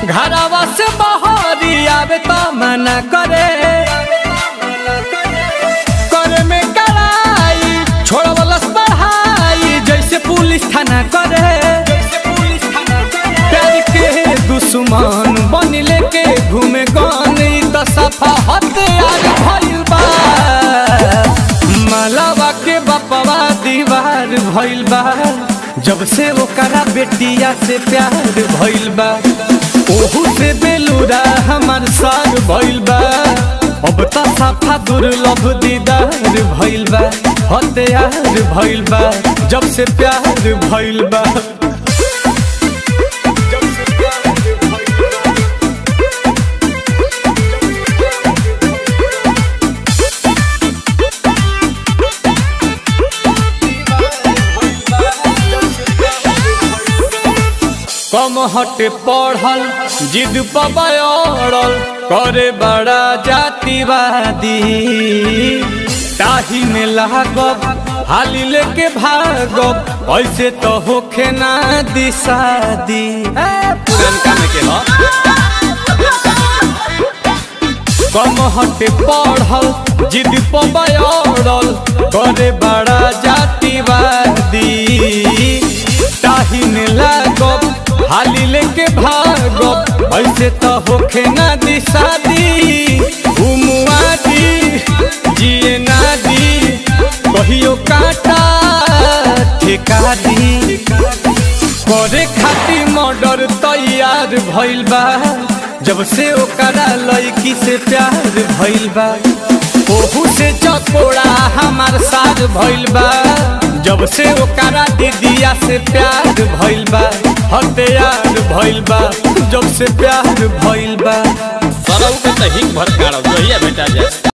घरवा से बहरी आवे तो मना करे में कड़ाई छोड़वलस पढ़ाई जैसे पुलिस थाना करे। प्यार के दुश्मन बन लेके घूमे गानी तो सफा हथियार भइल बा। मलावा के बपवा दीवार भइल बा जब से ओकरा बेटिया से प्यार भइल बा। ओहू से बेलूरा हमार साग भइल बा। अब तो सफा दुर्लभ दीदार भइल बा हथियार भइल बा जब से प्यार भइल बा। कम हटे पढ़ल जिद पबड़ल करे बड़ा जातिवादी। ताही में लागब हाली लेके भागब ऐसे तो होखे ना दिशादी। पुरनका में के कम हटे पढ़ल जिद पबड़ल करे बड़ा जातिवादी। ताही में लागब हाली लेके भागब ऐसे तो होखे ना दिशादी। उमुआदी जिए ना दी कहियो काटा ठेका दी। करे खातिर मर्डर तैयार भइल बा जब से ओकरा लड़की से प्यार भइल बा। ओहू से चकोड़ा हमार साथ भइल बा जब से ओकरा दीदिया से प्यार भइल बा हथियार भइल बा जब से प्यार भइल बा। सरौ के त हिक भर काढ़ जोहिया बेटा जा।